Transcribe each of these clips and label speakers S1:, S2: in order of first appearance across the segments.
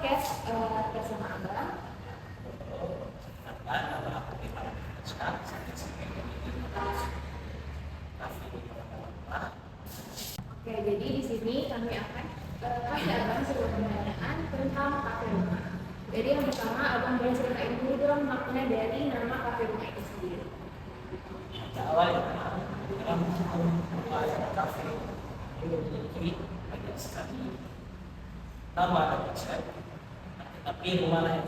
S1: podcast bersama Abang. Oke, jadi di sini kami akan kasih Abang sebuah pertanyaan tentang kafe rumah. Jadi yang pertama, Abang boleh ceritain dulu dong makna dari nama kafe rumah itu sendiri.
S2: Awalnya dalam kafe ini memiliki banyak sekali nama dan konsep, tetapi rumah lain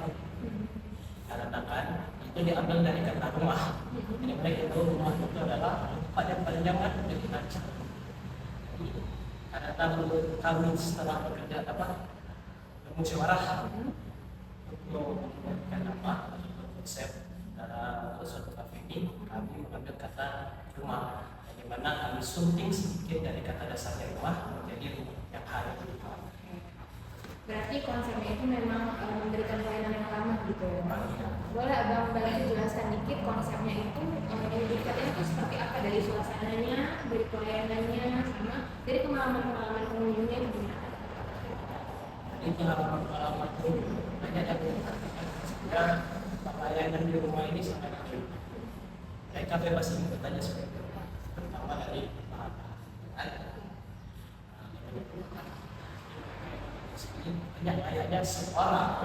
S2: karena kan itu diambil dari kata rumah. Jadi mereka itu rumah itu adalah tempat yang paling nyaman untuk kita. Karena menurut kami setelah bekerja bermusyawarah untuk membuatkan konsep dalam suatu kafe ini, kami mengambil kata rumah, di mana kami sunting sedikit dari kata dasarnya rumah menjadi rumah yang hari.
S1: Berarti konsepnya itu memang memberikan pelayanan yang ramah gitu ya. Boleh Abang bantu jelaskan dikit konsepnya itu dikatanya itu seperti apa, dari suasananya, dari pelayanannya, sama dari pengalaman pengunjungnya itu gimana?
S2: Jadi pengalaman itu banyak yang mengatakan sehingga pelayanan di rumah ini sangat baik. Mereka bebas ingin bertanya seperti itu, terutama dari banyak ayahnya seorang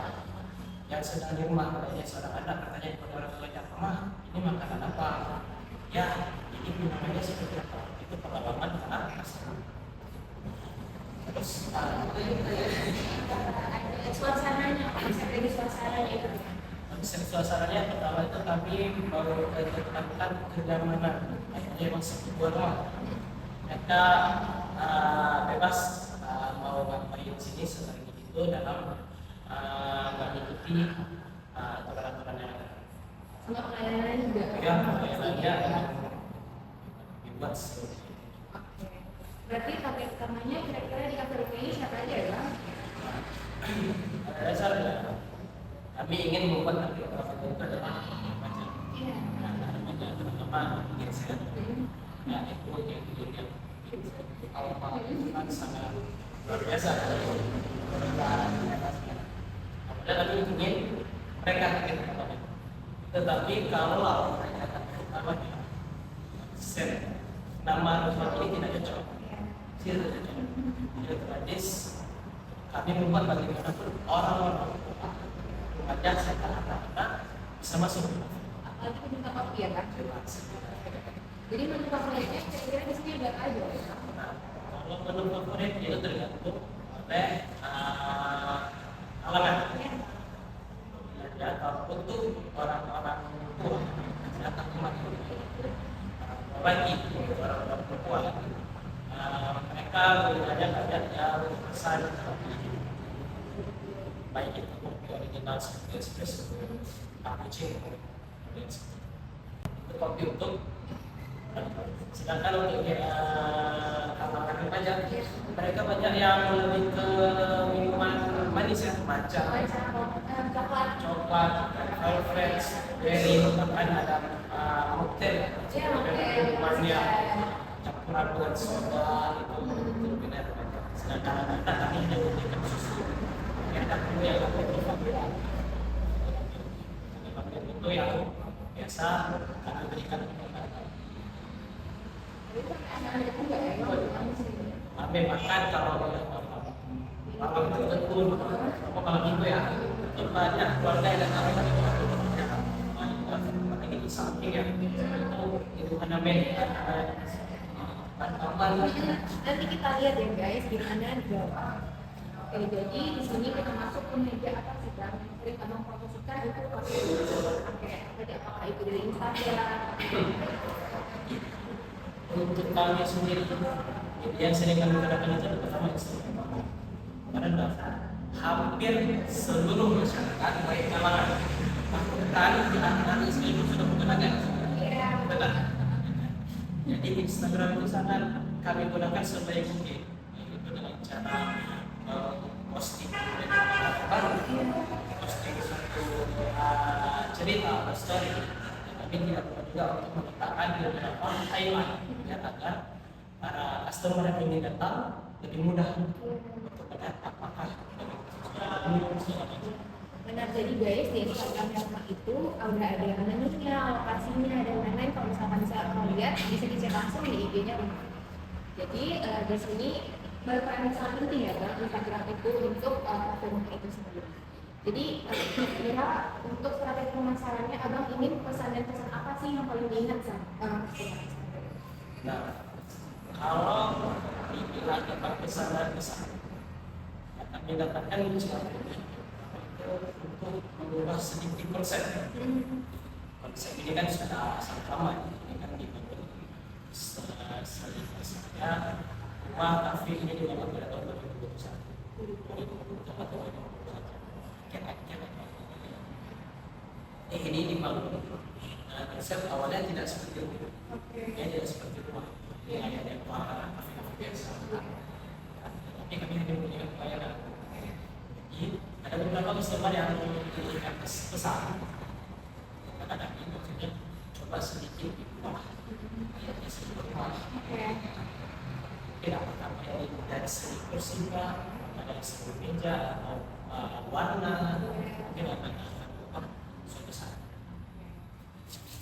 S2: yang sedang di rumah, ayahnya seorang anak bertanya kepada orang tuanya, "Mama, ini makanan apa?" "Ya, ini namanya seperti apa?" Itu pengalaman anak asal. Terus
S1: Suasananya, konsep dari suasananya itu
S2: konsep suasananya pertama itu kami baru tetapkan kenyamanan, artinya masuk sebuah rumah. Mereka bebas mau ngapain sini selain itu dalam mengikuti aturan-aturan yang ada.
S1: sama pelayanan juga.
S2: Ya, pelayanannya dibuat seperti itu.
S1: Oke. Berarti target utamanya kira-kira di kafe rumah ini siapa aja ya Bang?
S2: Pada dasarnya kami ingin membuat target utama itu adalah macam teman-teman ingin sehat. Ya, itu yang awal kan sangat luar biasa. Dan kami ingin mereka target utamanya. Tetapi kalau mereka target utamanya set nama rumah ini tidak cocok, tidak cocok. Jadi otomatis kami membuat bagaimanapun orang-orang rumahnya seakan-akan bisa masuk.
S1: Apalagi minta kopi ya kan? Jadi menu favoritnya kira-kira di sini ada apa aja?
S2: Kalau menu favorit itu tergantung oleh kalangan. Ya, kalau untuk orang-orang tua datang ke rumah lagi orang-orang perempuan, mereka biasanya banyak yang pesan baik itu kopi original seperti espresso, cappuccino, itu kopi untuk. Sedangkan untuk kalangan remaja, mereka banyak yang lebih ke minuman manis ya, matcha, coklat, velvet, berry, bahkan ada mocktail, minuman yang campuran dengan soda itu lebih enak. Sedangkan anak-anak kami hanya memberikan susu, kita punya itu yang biasa kami berikan kepada kami makan kalau malam tertentu malam minggu ya, itu banyak keluarga yang datang ini di samping ya, itu ornamen
S1: Nanti kita lihat ya guys gimana di bawah. Oke, jadi di sini kita masuk ke meja atas sedang yang sering Abang promosikan itu pakai tadi apakah itu dari Instagram?
S2: Untuk kami sendiri yang sering kami gunakan itu pertama Instagram, karena hampir seluruh masyarakat baik kalangan bahkan di anak Islam sudah menggunakan. Benar. Jadi Instagram itu sangat kami gunakan sebaik mungkin, yaitu dengan cara posting posting suatu cerita atau story, tapi tidak lupa juga untuk meletakkan di beberapa highlight ya, agar para customer yang ingin datang lebih mudah untuk melihat apakah minum segala macam.
S1: Benar, jadi guys di Instagram Helma itu udah ada menunya, lokasinya dan lain-lain. Kalau misalkan bisa lihat bisa dicek langsung di IG-nya Rumah. Jadi di sini berperan sangat penting ya Bang Instagram itu untuk Rumah itu sendiri. Jadi kira untuk strategi pemasarannya Abang ingin pesan dan pesan apa sih yang paling diingat sama Instagram?
S2: Nah, kalau dibilang apa pesan dan pesan, kami dapatkan untuk mengubah sedikit konsep. Konsep ini kan sudah sangat lama, ini kan dibangun setelah saya rumah kafe ini dibangun pada tahun 2021 atau 2021. Ini dibangun. Konsep awalnya tidak seperti itu, ya tidak seperti rumah. Ini hanya rumah kafe biasa. Tapi kami hanya memberikan pelayanan. Jadi ada beberapa customer yang memberikan pesan. Kadang-kadang ini maksudnya coba sedikit diubah. Ayatnya sedikit diubah. Tidak pertama ini dari segi kursi dari segi meja atau warna, mungkin akan berubah suatu saat.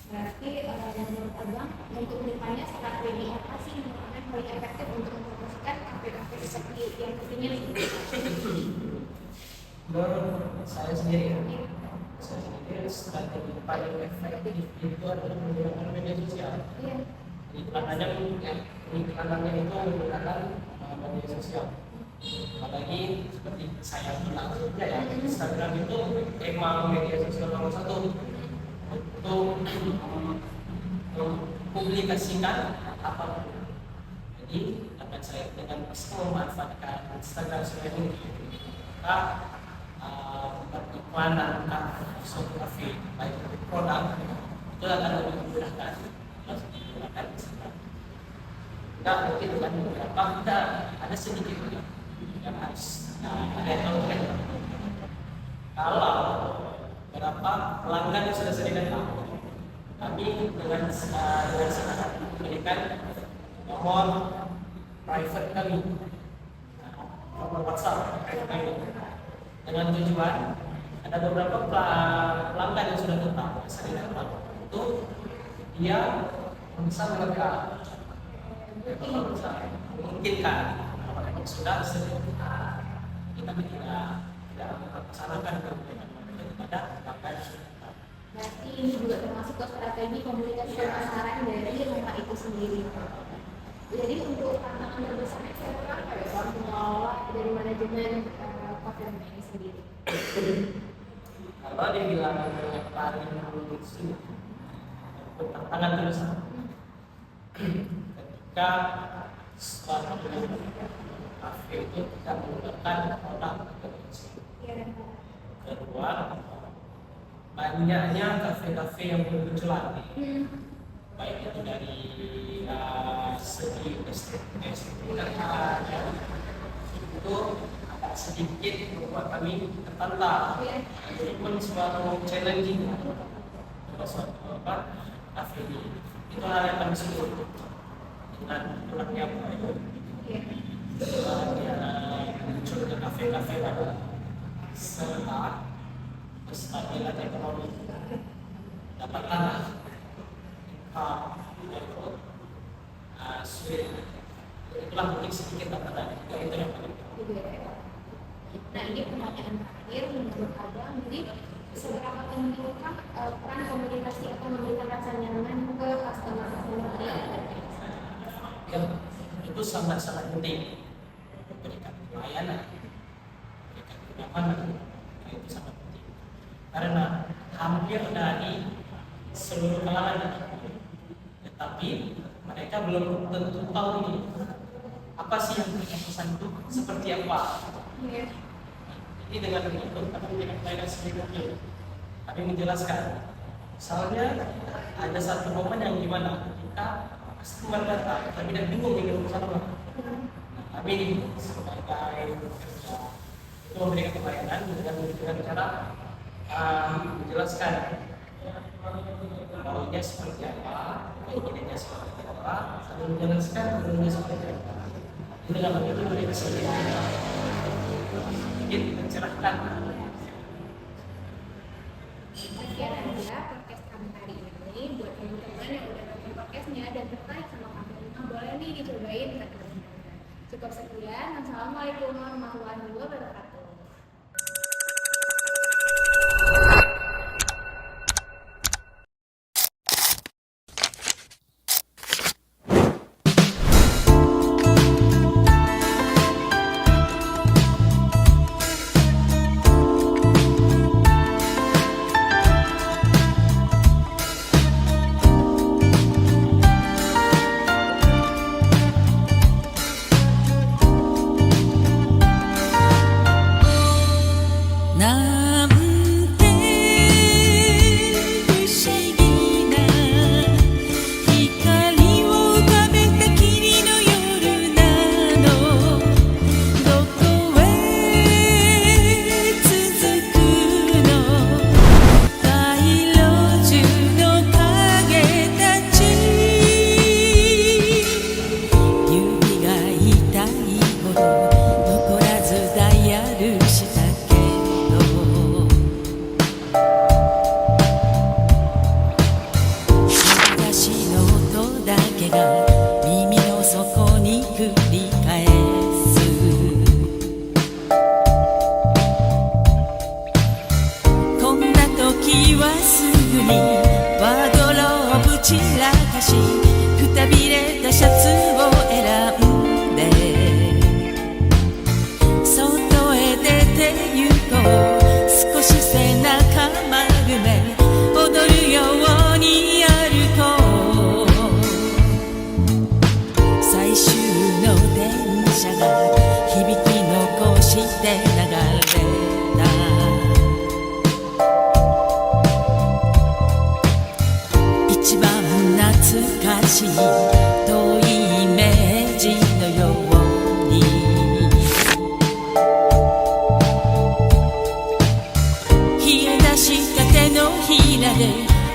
S1: Berarti menurut Abang untuk kedepannya strategi apa sih yang paling efektif untuk mempromosikan kafe-kafe seperti yang kekinian ini?
S2: Menurut saya sendiri, strategi paling efektif itu adalah menggunakan media sosial. Iklanannya itu menggunakan media sosial. Apalagi seperti saya bilang ya, Instagram itu emang media sosial nomor satu untuk mempublikasikan apapun. Jadi akan saya dengan bisa memanfaatkan Instagram sebagai kita beriklanan suatu kafe baik itu produk itu akan lebih memudahkan menggunakan Instagram. Tidak mungkin dengan beberapa kita ada sedikit yang harus ada yang tahu. Kalau berapa pelanggan yang sudah sering datang, kami dengan senang memberikan nomor private kami, nomor WhatsApp private kami, dengan tujuan ada beberapa pelanggan yang sudah tetap sering datang itu dia bisa merekam, bisa memungkinkan apakah yang sudah sering kita tidak melaksanakan kemudian kepada pelanggan yang sudah tetap.
S1: Berarti ini juga termasuk ke strategi komunikasi pemasaran dari rumah itu sendiri. Jadi untuk tantangan terbesarnya apa ya Bang mengelola dari manajemen kafe rumah ini sendiri?
S2: Kalau dibilang paling sulit tantangan terbesar ketika suatu kafe itu tidak menggunakan produk Indonesia. Kedua, banyaknya kafe-kafe yang bermunculan, baik itu dari segi estetika itu agak sedikit membuat kami tertantang. Ini pun suatu challenging untuk suatu kafe ini. Itu hal yang kami sebut dengan produknya baik. Munculnya kafe-kafe baru serta kestabilan ekonomi dapat tanah sulit. Itulah mungkin sedikit tantangan itu yang paling.
S1: Nah ini pertanyaan terakhir menurut Abang, jadi seberapa pentingkah peran komunikasi atau memberikan rasa nyaman ke customer ini?
S2: Ya, itu sangat-sangat penting. Memberikan pelayanan, memberikan kenyamanan, itu sangat penting. Karena hampir dari seluruh kalangan, tetapi mereka belum tentu tahu ini apa sih yang mereka pesan itu seperti apa. Ini dengan begitu kami memberikan pelayanan sebelumnya. Kami menjelaskan. Misalnya ada satu momen yang dimana kita customer datang, tapi tidak bingung dengan pesan apa. Kami sebagai kerja itu memberikan pelayanan dengan cara menjelaskan maunya seperti apa, keinginannya seperti apa, sambil menjelaskan maunya seperti apa. Ini dengan begitu mereka sedikit mencerahkan
S3: なんて不思議な光を浮かべた霧の夜なの。どこへ続くの街路樹の影たち。指が痛いほど残らずダイヤルしたけど、引き出しの音だけが耳の底に繰り返す。こんな時はすぐにワードローブ散らかし、くたびれたシャツを選んで外へ出て行こう。少し背中丸め踊るように歩こう。最終の電車が響き残して流れた。一番懐かしい遠いイメージのように、冷え出した手のひらで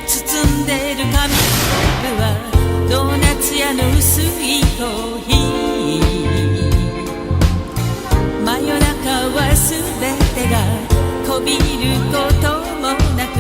S3: 包んでる紙コップはドーナツ屋の薄いコーヒー。真夜中は全てがこびることもなく